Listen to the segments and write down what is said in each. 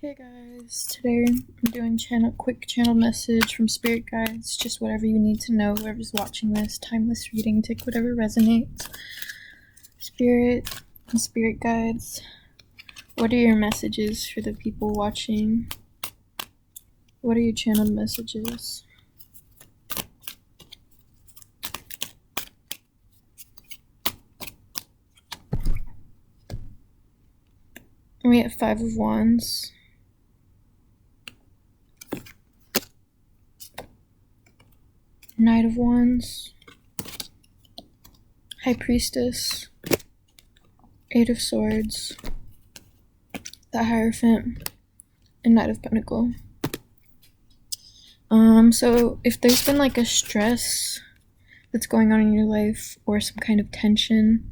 Hey guys, today I'm doing quick channel message from spirit guides, just whatever you need to know, whoever's watching this, timeless reading, take whatever resonates. Spirit and spirit guides, what are your messages for the people watching? What are your channeled messages? We have 5 of Wands. Knight of Wands, High Priestess, 8 of Swords, the Hierophant, and Knight of Pentacles. So if there's been like a stress that's going on in your life or some kind of tension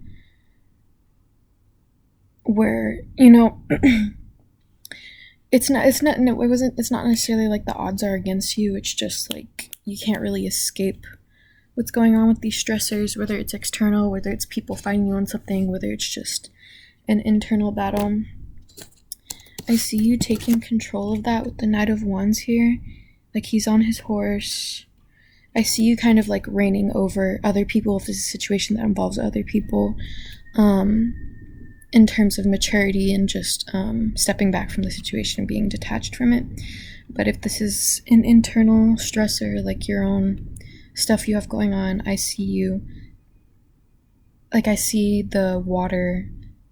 where, it's not necessarily like the odds are against you, it's just like you can't really escape what's going on with these stressors, whether it's external, whether it's people fighting you on something, whether it's just an internal battle. I see you taking control of that with the Knight of Wands here. Like he's on his horse. I see you kind of like reigning over other people if there's a situation that involves other people, in terms of maturity and just stepping back from the situation and being detached from it. But if this is an internal stressor, like your own stuff you have going on, I see you, like I see the water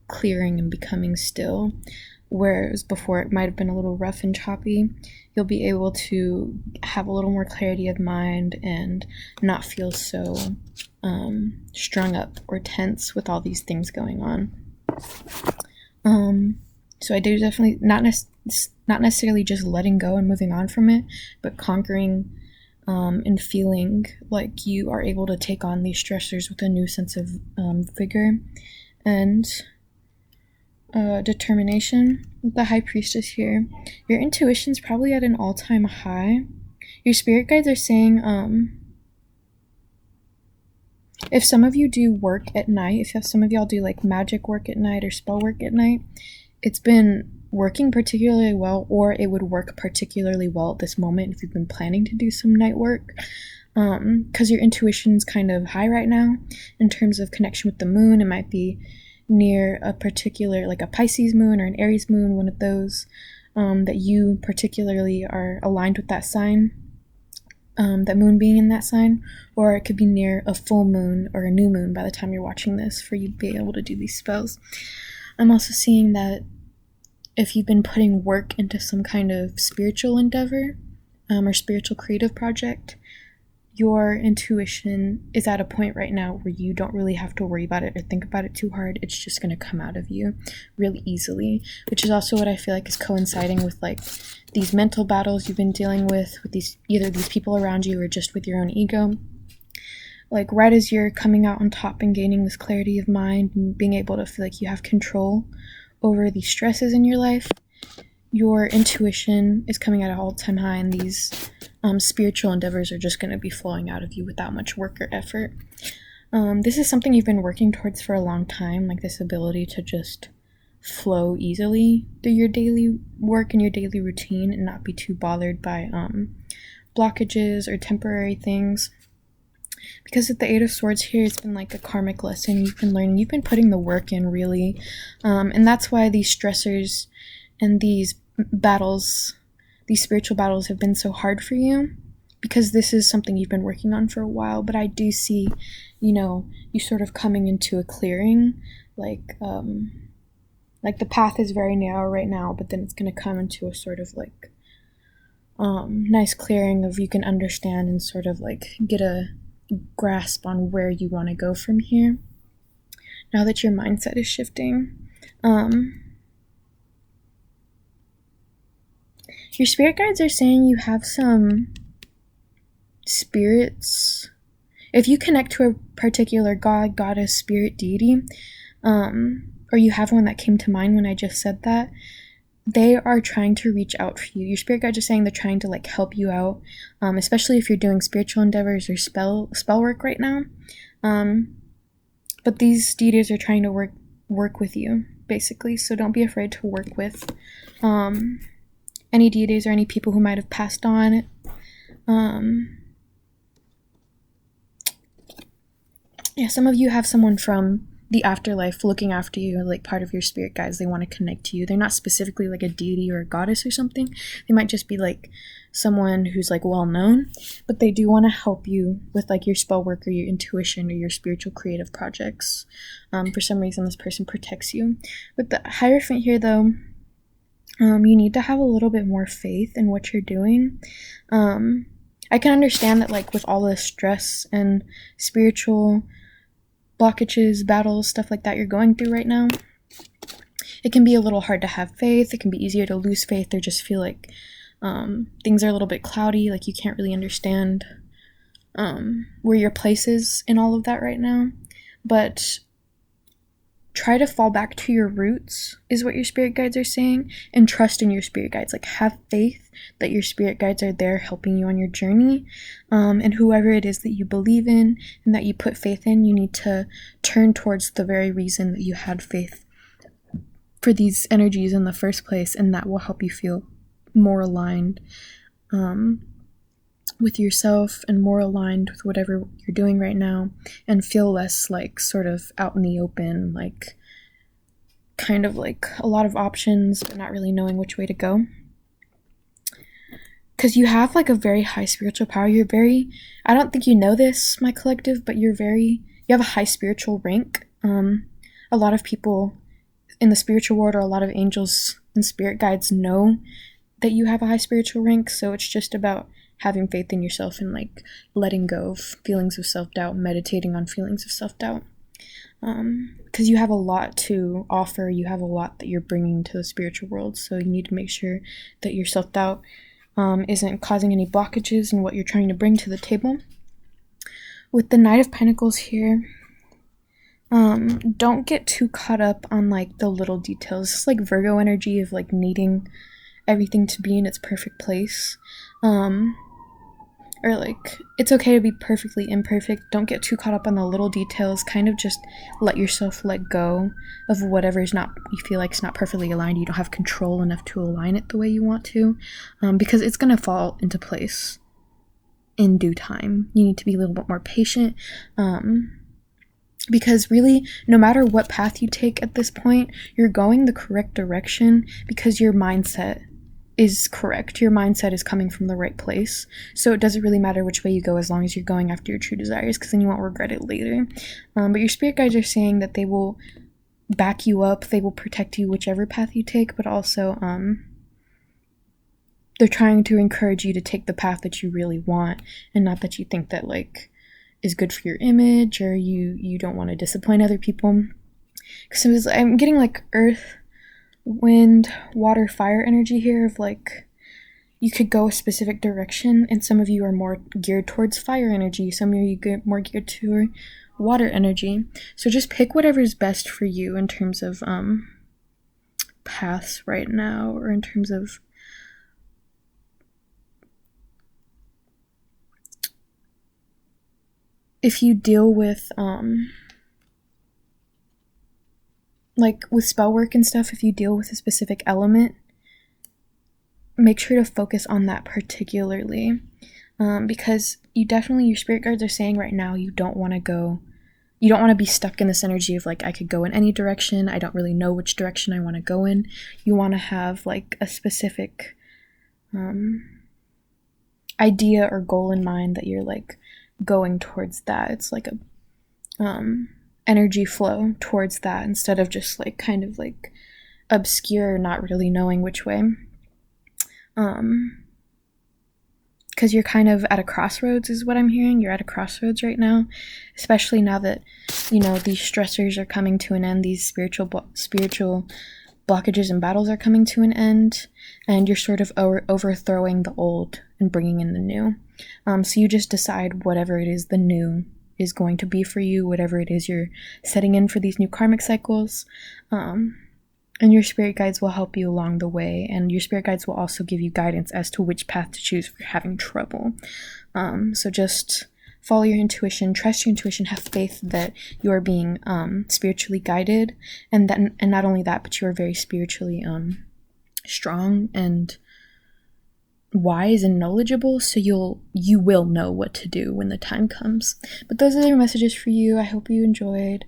clearing and becoming still, whereas before it might have been a little rough and choppy. You'll be able to have a little more clarity of mind and not feel so strung up or tense with all these things going on. So I do definitely not necessarily just letting go and moving on from it, but conquering and feeling like you are able to take on these stressors with a new sense of vigor and determination. With the High Priestess here, your intuition's probably at an all-time high. Your spirit guides are saying if some of you do work at night, if some of y'all do like magic work at night or spell work at night, it's been working particularly well, or it would work particularly well at this moment if you've been planning to do some night work, because your intuition's kind of high right now in terms of connection with the moon. It might be near a particular, like a Pisces moon or an Aries moon, one of those, that you particularly are aligned with that sign, that moon being in that sign, or it could be near a full moon or a new moon by the time you're watching this for you to be able to do these spells. I'm also seeing that if you've been putting work into some kind of spiritual endeavor, or spiritual creative project, your intuition is at a point right now where you don't really have to worry about it or think about it too hard. It's just going to come out of you really easily, which is also what I feel like is coinciding with like these mental battles you've been dealing with either these people around you or just with your own ego. Like right as you're coming out on top and gaining this clarity of mind and being able to feel like you have control over these stresses in your life, your intuition is coming at an all-time high, and these spiritual endeavors are just going to be flowing out of you without much work or effort. This is something you've been working towards for a long time, like this ability to just flow easily through your daily work and your daily routine and not be too bothered by blockages or temporary things. Because with the 8 of Swords here, it's been like a karmic lesson you've been learning. You've been putting the work in, really. And that's why these stressors and these battles, these spiritual battles, have been so hard for you. Because this is something you've been working on for a while. But I do see, you sort of coming into a clearing. Like the path is very narrow right now, but then it's going to come into a sort of like nice clearing of you can understand and sort of like get a grasp on where you want to go from here now that your mindset is shifting. Your spirit guides are saying you have some spirits. If you connect to a particular god, goddess, spirit, deity, or you have one that came to mind when I just said that, they are trying to reach out for you. Your spirit guides are saying they're trying to like help you out, especially if you're doing spiritual endeavors or spell work right now. But these deities are trying to work with you, basically. So don't be afraid to work with any deities or any people who might have passed on. Yeah, some of you have someone from the afterlife looking after you, like part of your spirit guides. They want to connect to you. They're not specifically like a deity or a goddess or something. They might just be like someone who's like well known, but they do want to help you with like your spell work or your intuition or your spiritual creative projects. For some reason, this person protects you. With the Hierophant here, though, you need to have a little bit more faith in what you're doing. I can understand that, like, with all the stress and spiritual blockages, battles, stuff like that you're going through right now, it can be a little hard to have faith. It can be easier to lose faith or just feel like things are a little bit cloudy, like you can't really understand where your place is in all of that right now. But try to fall back to your roots, is what your spirit guides are saying, and trust in your spirit guides. Like, have faith that your spirit guides are there helping you on your journey, and whoever it is that you believe in and that you put faith in, you need to turn towards the very reason that you had faith for these energies in the first place, and that will help you feel more aligned with yourself and more aligned with whatever you're doing right now, and feel less like sort of out in the open, like kind of like a lot of options but not really knowing which way to go. Because you have like a very high spiritual power. You're very, I don't think you know this, my collective, but you have a high spiritual rank. A lot of people in the spiritual world, or a lot of angels and spirit guides, know that you have a high spiritual rank, so it's just about having faith in yourself and like letting go of feelings of self-doubt, meditating on feelings of self-doubt, because you have a lot to offer. You have a lot that you're bringing to the spiritual world, so you need to make sure that your self-doubt isn't causing any blockages in what you're trying to bring to the table. With the Knight of Pentacles here, don't get too caught up on like the little details. It's like Virgo energy of like needing everything to be in its perfect place. Or like, it's okay to be perfectly imperfect. Don't get too caught up on the little details. Kind of just let yourself let go of whatever's not, you feel like it's not perfectly aligned. You don't have control enough to align it the way you want to, because it's going to fall into place in due time. You need to be a little bit more patient, because really, no matter what path you take at this point, you're going the correct direction because your mindset is correct. Your mindset is coming from the right place. So it doesn't really matter which way you go as long as you're going after your true desires, because then you won't regret it later. But your spirit guides are saying that they will back you up. They will protect you whichever path you take, but also they're trying to encourage you to take the path that you really want, and not that you think that like is good for your image, or you don't want to disappoint other people. Because I'm getting like earth, wind, water, fire energy here of like you could go a specific direction, and some of you are more geared towards fire energy, some of you get more geared to water energy. So just pick whatever's best for you in terms of paths right now, or in terms of if you deal with like with spell work and stuff, if you deal with a specific element, make sure to focus on that particularly, because your spirit guides are saying right now you don't want to be stuck in this energy of like, I could go in any direction, I don't really know which direction I want to go in. You want to have like a specific idea or goal in mind that you're like going towards that. It's like a energy flow towards that, instead of just like kind of like obscure, not really knowing which way, because you're kind of at a crossroads is what I'm hearing. You're at a crossroads right now, especially now that these stressors are coming to an end, these spiritual blockages and battles are coming to an end, and you're sort of overthrowing the old and bringing in the new. So you just decide whatever it is the new is going to be for you, whatever it is you're setting in for these new karmic cycles, and your spirit guides will help you along the way, and your spirit guides will also give you guidance as to which path to choose if you're having trouble. So just follow your intuition, trust your intuition, have faith that you're being spiritually guided, and not only that, but you are very spiritually strong and wise and knowledgeable, so you will know what to do when the time comes. But those are their messages for you. I hope you enjoyed.